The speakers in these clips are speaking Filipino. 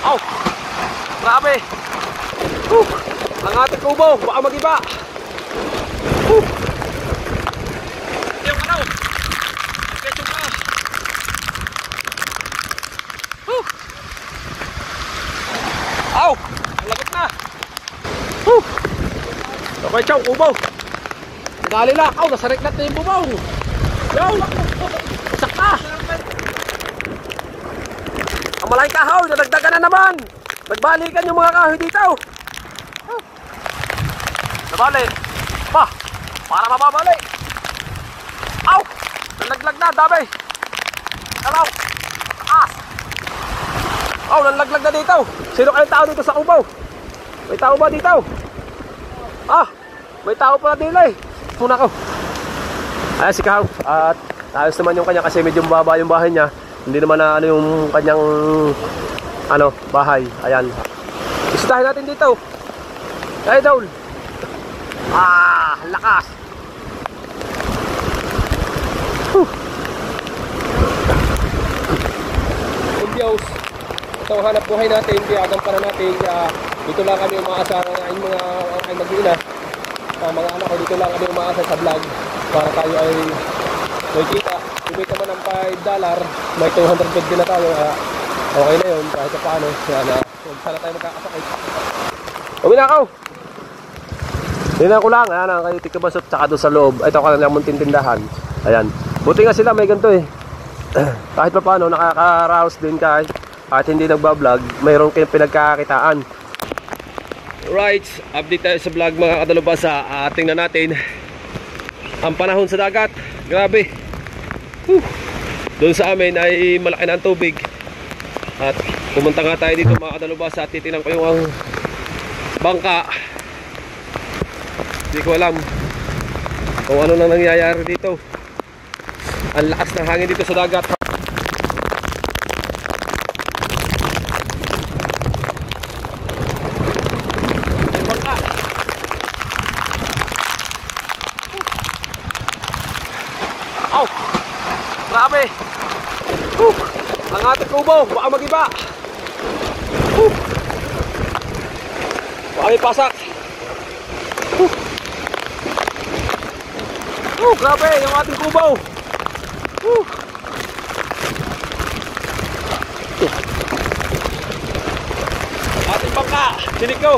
Aw! Grabe! Ang ating kubo, baka mag-iba! Yung ano! Ketso ka! Aw! Ang lagot na! Okay, chow, kubo! Dali lang! Aw! Nasarik natin yung bubaw! Chow! Sak na! Ang malay kahoy! Nadagdagan na naman! Nagbalikan yung mga kahoy dito! Nabali! Pa! Para mababali! Aw! Nalaglag na! Dami! Talaw! Taas! Aw! Nalaglag na dito! Sino kayong tao dito sa kubaw? May tao ba dito? Ah! May tao pala dito eh! Muna ko! Ayan si Kahaw. At ayos naman yung kanya kasi medyo mababa yung bahay niya. Hindi naman na ano yung kanyang bahay. Ayan. Isitahin natin dito. Ay, Daul. Ah, lakas. Kumbiyaws. Ito ang hanap buhay natin. Kaya agampanan natin. Dito lang kami umaasa ng mga mag-iina. Mga anak ko, dito lang kami umaasa sa vlog. Para tayo ay may kita. Kumita man ng $5, may 250 na tayo. Okay na yun, kahit paano. Sana tayo magkakasakay. Uminakaw! Tingnan ko lang, ayan ang kayo tikabasot tsaka doon sa loob. Ito ka lang munting tindahan. Ayan. Buti nga sila may ganito eh. Kahit pa paano, nakaka-rouse din kahit hindi nagbablog, mayroon kayong pinagkakakitaan. Right, update tayo sa vlog mga kadalubhasa. Tingnan natin ang panahon sa dagat. Grabe. Doon sa amin ay malaki na ang tubig. At pumunta nga tayo dito mga kadalubhasa at titingnan ko yung bangka. Hindi ko alam kung ano nang nangyayari dito. Ang lakas ng hangin dito sa dagat. Bangka. Aw! Grabe! Ang ating kubo, baka mag-iba! Baka may pasak! Grabe! Yung ating kubo! Ating bangka! Sinig ko!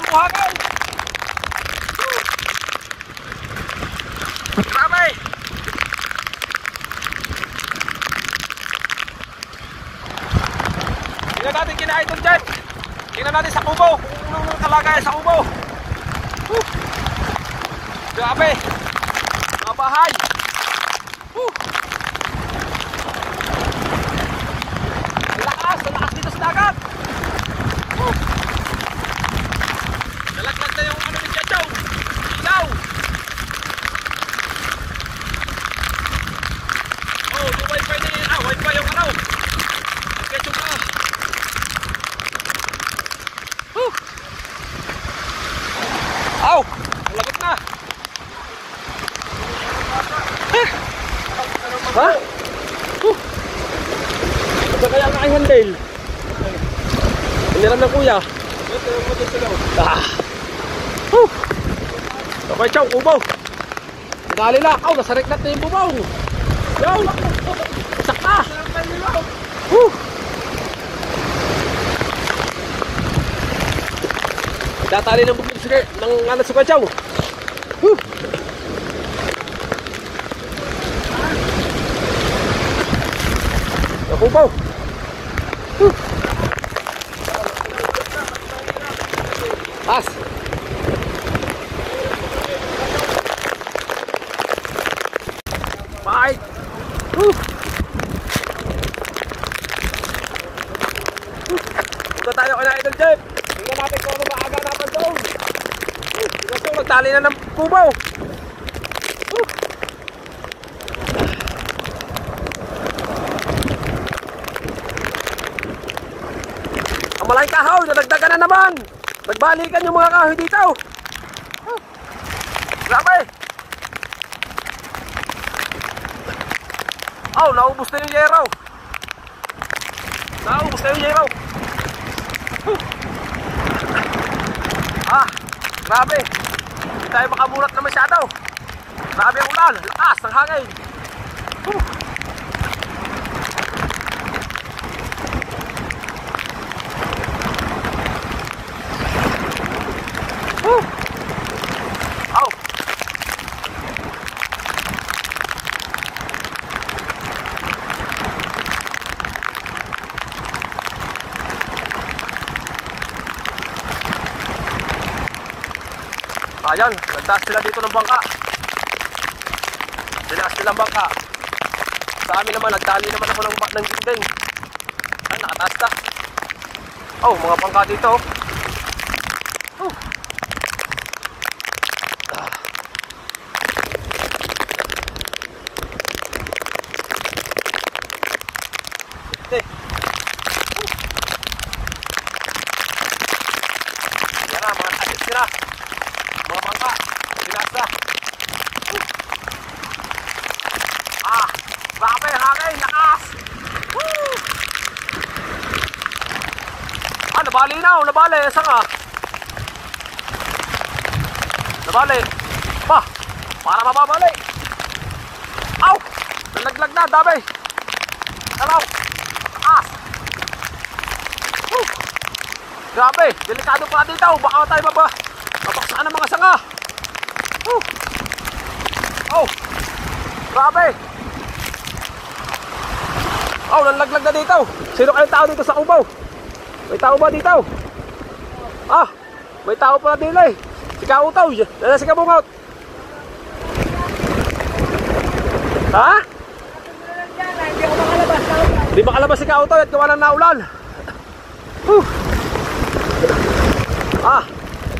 Buhangin! Grabe! Tingnan natin kina Idol Jet. Tingnan natin sa kubo. Kung anong kalagayan sa kubo. Grabe! Mga bahay! Ang lakas dito sa dagat! Nalaglag na yung ano ni Chachaw. Ilaw. Oh, yung wifi na yun. Wifi yung ano. Ketchup ka. Aw, nalagot na. Ha? Ito kaya ang aking handle. Hiniram ng kuya. Okay, chow, kubaw. Dali lang. Aw, nasarik natin yung bubaw. Chow. Sak na. Datali ng bubog ng alat sa chow. Kubaw. As. Bye. Punta tayo kay Idol Jeff. Tingnan natin kung ano maaga naman doon. Gusto magtali na ng kubaw. Ang malay kahoy, nadagdagan na naman. Nagbalikan yung mga kahoy dito. Grabe! Oh, naubos na yung yero. Naubos na yung yero. Grabe. Hindi tayo makamulat na masyado. Grabe ang ulan. Lakas ng hangin. Oh. Ayan, nagtaas sila dito ng bangka. Tinaas nilang bangka. Sa amin naman, nagtali naman ako ng dingding. Ay, nakataas na. Oh, mga bangka dito. Oh. Yan na, mga tasis sila. Mga bangka, tinaas na. Grabe, hangin, lakas. Nabali na, nabali, saan ka? Nabali. Ba, para mababali. Aw, nalaglag na, dami. Alaw, lakas. Grabe, delikado pa dito, baka tayo mabaksakan ng mga sanga. Oh, grabe. Oh, nalaglag na dito. Sino kayong tao dito sa Cubao? May tao ba dito? May tao pa dito eh. Si Kautaw, nasa si Kabungot. Ha? Hindi makalabas si Kautaw at gawa ng naulan.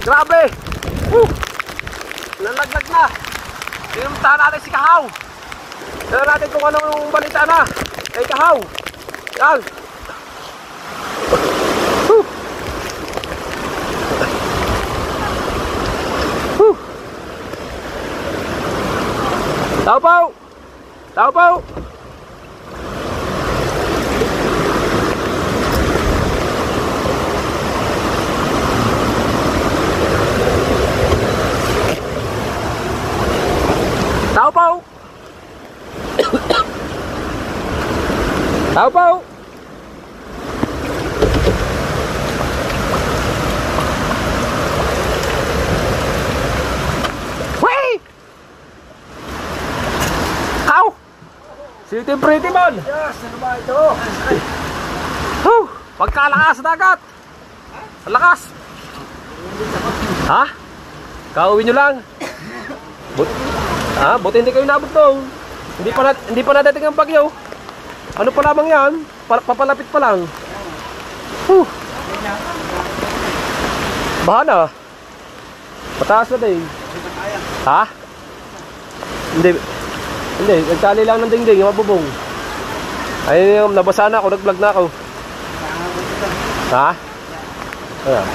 Grabe. Nalaglag na. Sinumtahan natin si Kahaw. Tignan natin kung anong balita na kay Kahaw. Yan. Tao po. Tao po. Tao po. Tao po. Wey! Tao. Si Tim Pretty Man. Yes, ano ba ito? Pagkalakas sa dagat. Ang lakas. Ha? Kauwi nyo lang. Buti hindi kayo nabot doon. Hindi pa nadating ang bagyo. Ano pa lamang yan? Papalapit pa lang. Baha na. Mataas na din. Ha? Hindi. Nagtali lang ng dingding yung mabubong. Ayun, nabasa na ako. Nag-vlog na ako. Ha? Ayan.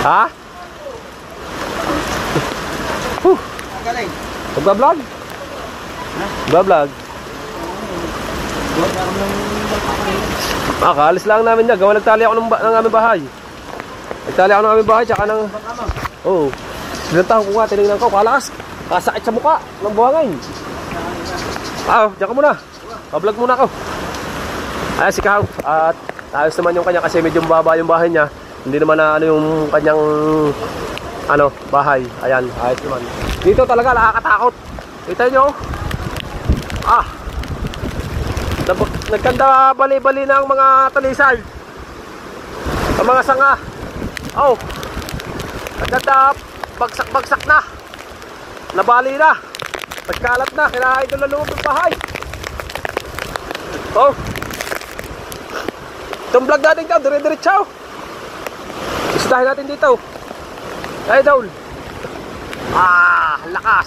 Ha? Galing. Nagbablog? Nagbablog? Kaalis lang namin niya. Gawa nagtali ako ng aming bahay. Nagtali ako ng aming bahay tsaka ng... Oo. Sinantahan ko nga, tinignan ko. Kalakas. Kasakit sa mukha ng buhangin. Diyan ka muna. Pablog muna ako. Ayan si Kahaw. At ayos naman yung kanya kasi medyo mababa yung bahay niya. Hindi naman na ano yung kanyang bahay. Ayan, ayos naman. Dito talaga nakakatakot. Kita nyo. Nagkanda bali-bali ng mga talisay. Ang mga sanga. Nagkanda bagsak-bagsak na. Nabali na. Nagkalat na. Kinahain doon na lumab ng bahay. Itong vlog natin ka, dire-diretsaw. Isitahin natin dito. Idol. Lakas.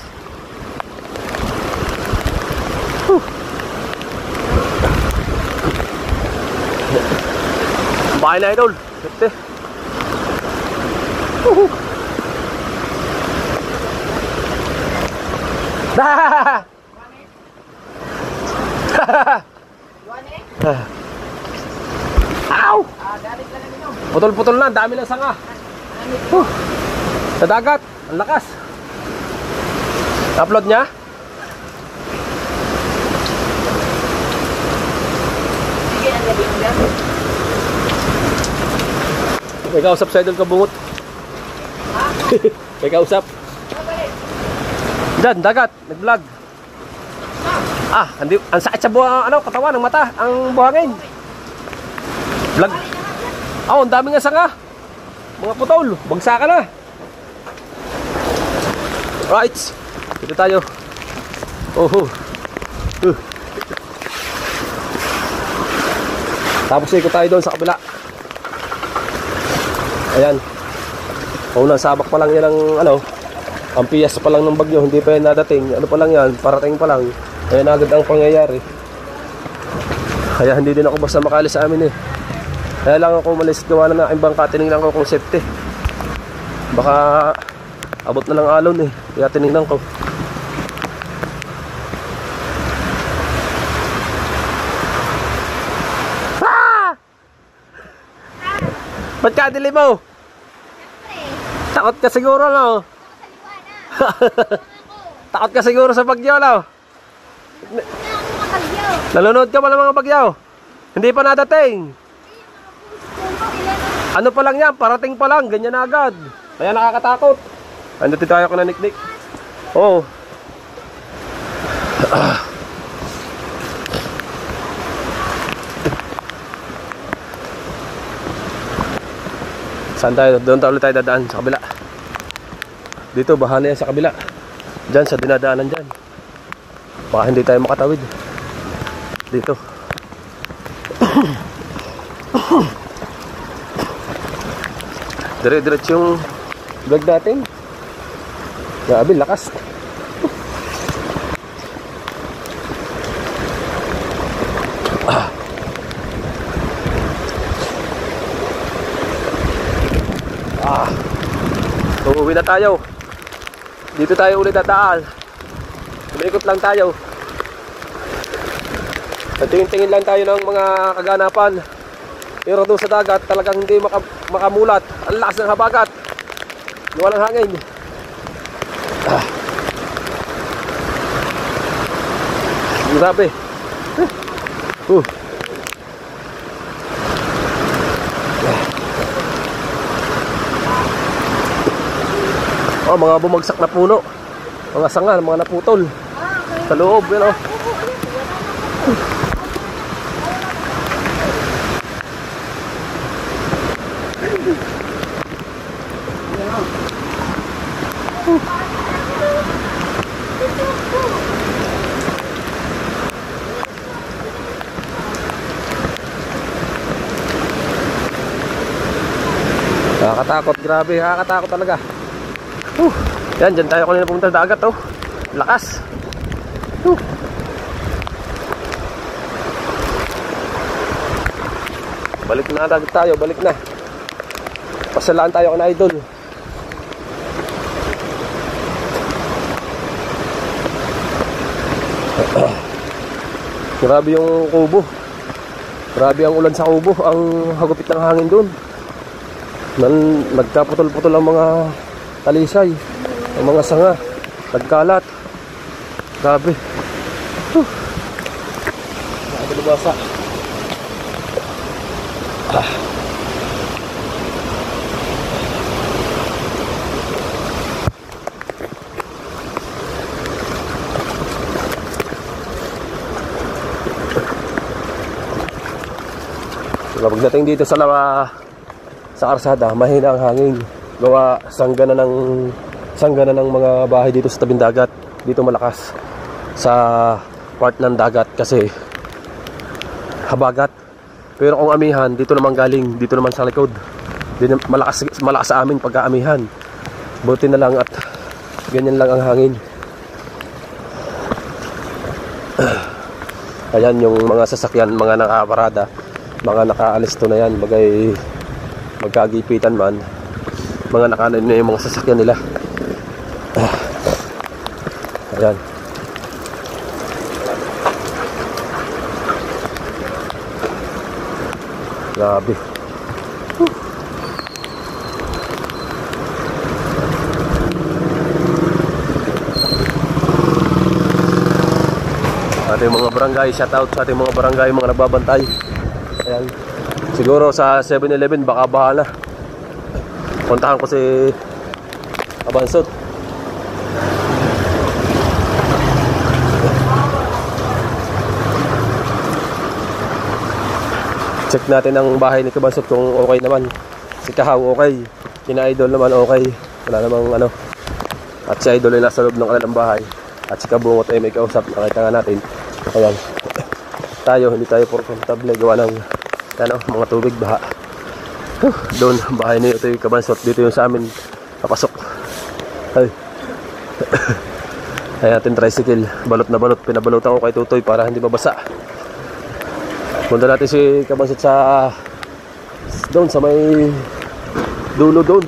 Bahay na idol. Putol-putol na, dami ng sanga. Sa dagat, ang lakas. Upload niya? May kausap sa idol Kabungot. May kausap. Diyan, dagat, nag-vlog. Ang sakit sa katawan, ng mata, ang buhangin. Vlog. Ang dami nga sanga. Mga putol, bagsakan na. Right. Dito tayo. Tapos ikot tayo doon sa kabila. Ayan. Unang sabak pa lang yan ng ang piyas pa lang ng bagyo, hindi pa yan nadating. Ano pa lang yan, parating pa lang. Ayan agad ang pangyayari. Kaya hindi din ako basta makalis sa amin eh. Kaya lang ako umalis, gawa na ng aking bangka. Tinignan ko kung safety. Baka abot na ng alon eh. Kaya tinignan ko. Ba't ka dilim mo? Takot ka siguro, no? Takot ka siguro sa bagyo, no? Nalunod ka pa ng mga bagyo? Hindi pa nadating. Ano pa lang yan? Parating pa lang. Ganyan na agad. Kaya nakakatakot. Andito tayo ko na niknik. Oo. Saan tayo? Doon tayo ulit tayo dadaan sa kabila. Dito, bahala yan sa kabila. Diyan, sa dinadaanan dyan. Baka hindi tayo makatawid. Dito. Dire-diretso yung vlog natin. Grabe, lakas. Uuwi na tayo. Dito tayo ulit dadaan. Umikot lang tayo. Tingin-tingin lang tayo ng mga kaganapan. Pero doon sa dagat talagang hindi makamulat. Ang lakas ng habagat. Walang hangin. Grabe. Mga bumagsak na puno. Mga sanga, mga naputol. Sa loob, yun o. Nakakatakot, grabe, nakakatakot talaga. Yan, dyan tayo kanina pumunta sa dagat, oh. Lakas. Balik na dagat tayo, balik na. Pasalaan tayo kan idol. Grabe yung kubo. Grabe ang ulan sa kubo. Ang hagupit ng hangin dun. Nagkaputol-putol ang mga talisay, ang mga sanga, nagkalat. Grabe. Nakakabasa. Pagdating dito sa karsada, mahina ang hangin. Gawa sanggana ng mga bahay dito sa tabing dagat. Dito malakas sa part ng dagat kasi habagat. Pero kung amihan, dito naman galing, dito naman sa likod. Malakas sa amin pagka amihan. Buti na lang at ganyan lang ang hangin. Ayan yung mga sasakyan, mga nakaparada, mga nakaalisto na yan, magkagipitan man, mga nakaano na yung mga sasakyan nila. Ayan. Grabe. Sa ating mga barangay, shout out sa ating mga barangay, mga nagbabantay. Ayan. Siguro sa 7-Eleven baka bahala. Puntahan ko si Kabansot. Check natin ang bahay ni Kabansot kung okay naman. Si Kahaw okay, kina Idol naman okay, wala namang ano. At si Idol ay nasa loob ng kanilang bahay. At si Kabungot ay may kausap, nakita nga natin. Ayan. Tayo, hindi tayo komportable gawa ng ano, mga tubig, baha. Doon, bahay niyo ito yung Kabansot. Dito yung sa amin, napasok. Ay. Ayan natin tricycle, balot na balot. Pinabalutan ko kay Tutoy para hindi mabasa. Punta natin si Kabansot sa doon, sa may dulo doon.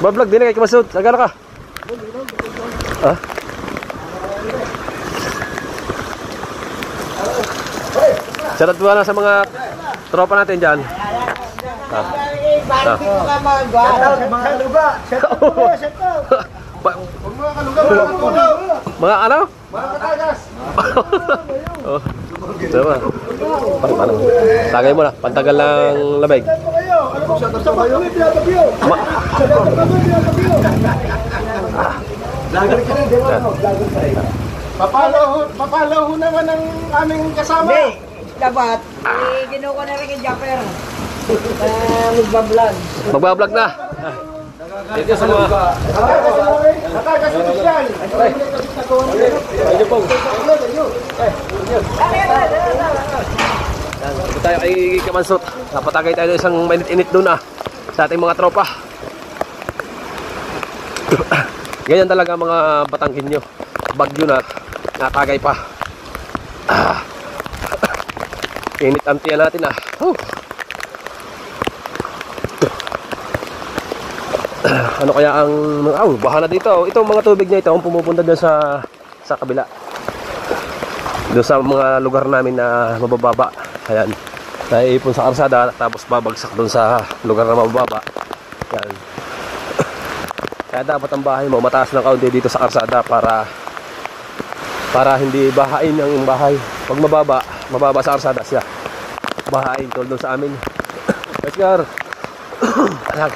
Bablog din kay Kabansot, sagala ka. Ha? Shoutout po na sa mga tropa natin dyan. Mga ano? Mga katagas. Oh. Diba? Paano? Tagay mo na, pantagal ng lamig. Papalaw ho naman ang aming kasama. Dapat, ginuha ko na rin yung Japper. Magbablog. Magbablog na. Thank you sa mga Katagas opisyal. Ayun po. Dito tayo kay Kabansot. Napatagay tayo isang mainit-init doon sa ating mga tropa. Ganyan talaga mga Batanggenyo. Bagyo na, natagay pa. Init ang tiyan natin . Ano kaya ang baha na dito. Itong mga tubig na ito ang pumupunta doon sa kabila. Doon sa mga lugar namin na mabababa. Ayan. Naiipon sa karsada tapos babagsak doon sa lugar na mabababa. Ayan. Kaya dapat ang bahay mo mataas ng kaunti dito sa karsada para hindi bahain ang bahay. Pag mababa sa karsada siya. Bahain tulad doon sa amin. Let's go. Ayan.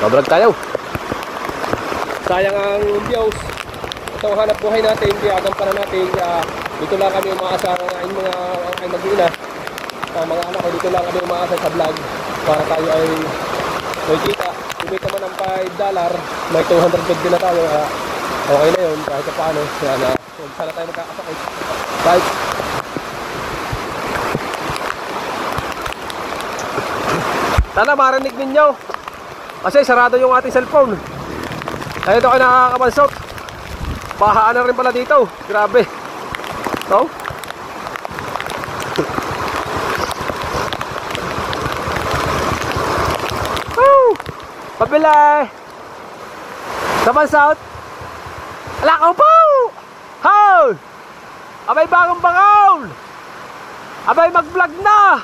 Mabrag tayo. Sayang ang views. Ito ang hanap buhay natin. Biyagan pa na natin. Dito lang kami umaasa ng mga mag-iina. Mga anak ko, dito lang kami umaasa sa vlog. Para tayo ay may kita. Kumita man ng $5. May 250 na tayo. Okay na yun. Kahit pa paano. Sana tayo magkakasakit. Bye. Sana marinig ninyo. Kasi sarado yung ating cellphone. Kaya ito kayo nakakabansot. Bahaan na rin pala dito. Grabe. So Pabili Kabansot. Alakaw po. Hoy! Abay bagong bangaw. Abay mag-vlog na.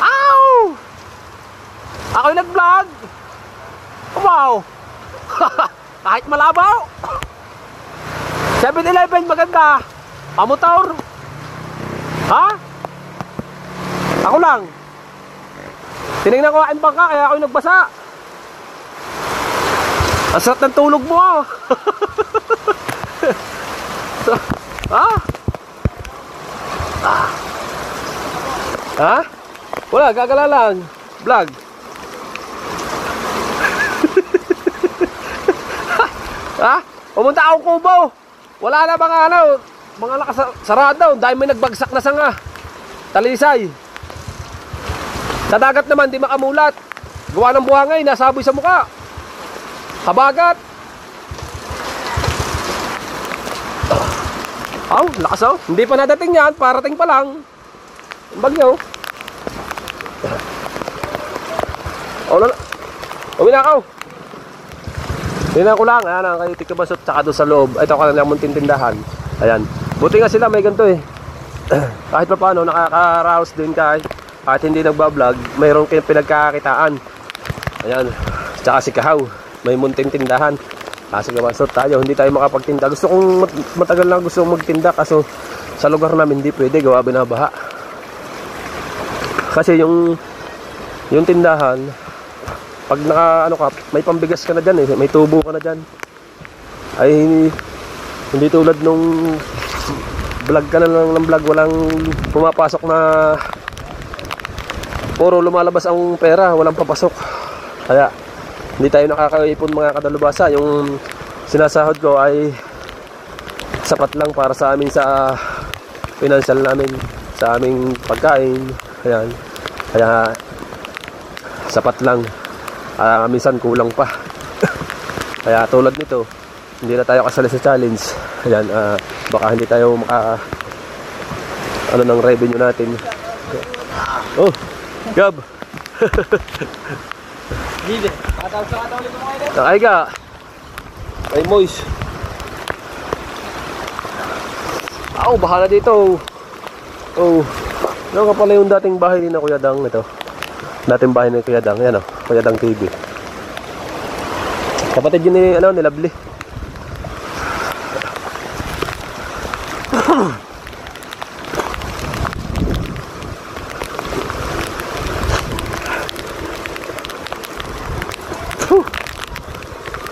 Ow! Ako'y nag-vlog. Wow. Kahit malabaw. 7-Eleven maganda. Pamotor. Ha? Ako lang. Tinignan ko aking bangka kaya ako'y nagbasa. Ang sarap ng tulog mo. Ha? Ha? Wala, gagala lang. Vlog. Ha? Pumunta akong Kubo. Wala na mga nakasarado. Dahil may nagbagsak na sanga. Talisay. Sa dagat naman, di makamulat. Gawa ng buhangay, nasaboy sa muka. Habagat. Lakas oh. Hindi pa nadating yan, parating pa lang. Ang bagyo. Uwi na ako. Tingnan ko lang, ayan ang kay Kabansot tsaka doon sa loob. Ito ka lang munting tindahan. Ayan. Buti nga sila may ganito eh. Kahit pa paano, nakaka-rouse din kahit hindi nagbablog, mayroon kayong pinagkakakitaan. Ayan. Tsaka si Kahaw, may munting tindahan. Kaso gawa, so tayo, hindi tayo makapagtinda. Gusto kong matagal na gusto kong magtinda, kaso sa lugar namin hindi pwede, gawa binabaha. Kasi yung tindahan, pag naka ano ka, may pambigas ka na dyan eh, may tubo ka na dyan. Ay hindi tulad nung vlog ka na lang ng vlog, walang pumapasok na puro lumalabas ang pera, walang papasok. Kaya hindi tayo nakakaipon mga kadalubhasa. Yung sinasahod ko ay sapat lang para sa amin sa financial namin, sa aming pagkain. Ayan. Kaya sapat lang. Minsan kulang pa. Kaya tulad nito, hindi na tayo kasali sa challenge. Ayan, baka hindi tayo maka ano ng revenue natin. Oh, Gab. Hindi. Kataw ulit mo kayo. Nakay ka. Ay, Moise. Bahala dito. Oh. Ano ka pala yung dating bahay ni na Kuya Dang ito? Dating bahay ni Kuya Dang. Yan o. Kuya Dang TV. Kapatid yun ni Lovely.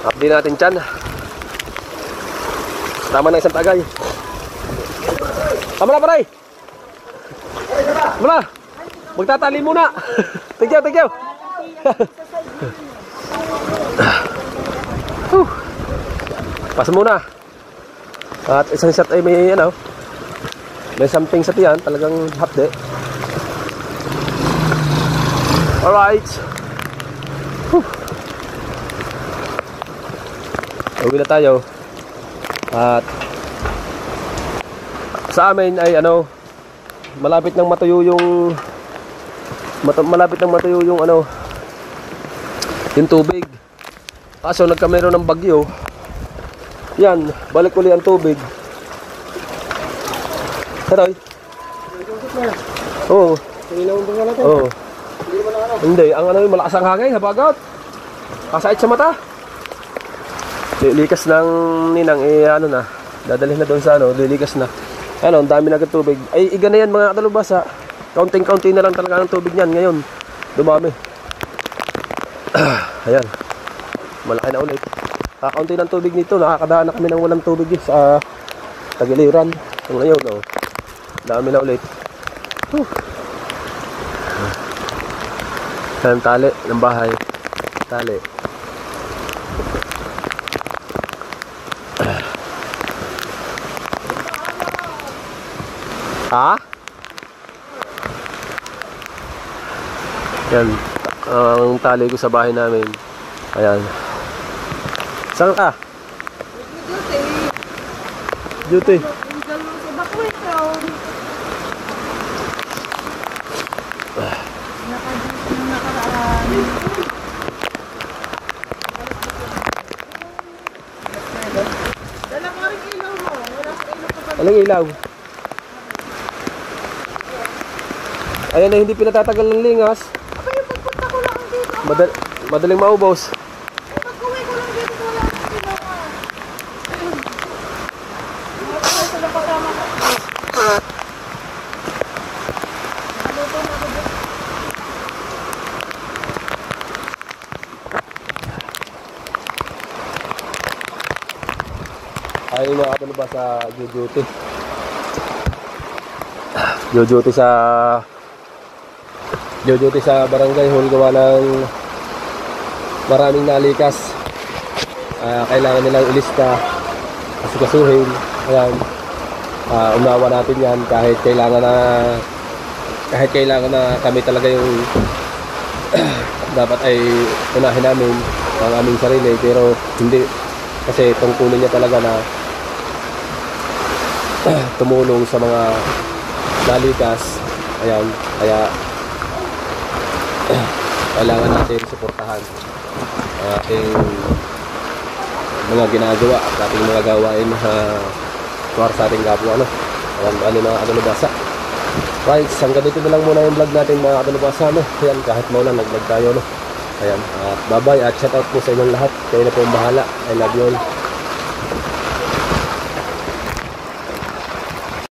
Update natin dyan. Tama na isang tagay. Tama na, paray. Tama na. Magtatali muna. Thank you. Pas muna. At isang shot ay may may something sa tiyan. Talagang hapde. Alright. Uwi na tayo. At sa amin ay malapit nang matuyo yung yung tubig. Kaso nagkameron ng bagyo. Yan, balik uli ang tubig. Taray. Oo. Oo. Hindi, ang malakas ang hangin, habagat. Kasait sa mata. Lilikas ng ninang dadalhin na doon sa lilikas na. Ang dami na agad tubig. Ay, iga na yan mga kadalubhasa. Kaunting-kaunti na lang talaga ang tubig niyan ngayon. Dumami. Ayan. Malaki na ulit. Kakaunti ng tubig nito. Nakakadaan na kami ng walang tubig sa Tagiliran. So ngayon, dami na ulit. Ayan, tali ng bahay. Tali. Ha? Yan. Ang tali ko sa bahay namin. Ayan. Saan ka? Duty. Alang ilaw. Ayan na, hindi pinatatagal ng lingas. Ako yung pagpunta ko lang dito. Madaling maubos. Pag-uwi ko lang dito, wala akong ginawa. Wala sila kasama ko. Naluto na ako dito. Ay, mga ba sa duty? Duty sa barangay hall, gawa ng maraming nalikas. Kailangan nilang ilista, asikasuhin. Ayan. Unawa natin yan kahit kailangan na kami talaga yung dapat ay unahin namin ang aming sarili, pero hindi, kasi tungkulin niya talaga na tumulong sa mga nalikas. Ayan, kaya kailangan natin suportahan ang ating mga ginagawa at ating mga gawain para sa ating kapwa. Ano mga kadalubhasa. Right, hanggang dito na lang muna yung vlog natin mga kadalubhasa. Ayan, kahit maulan nag-vlog tayo. Ayan, at bye-bye at shout out po sa inyong lahat. Kayo na po ang bahala. I love you all.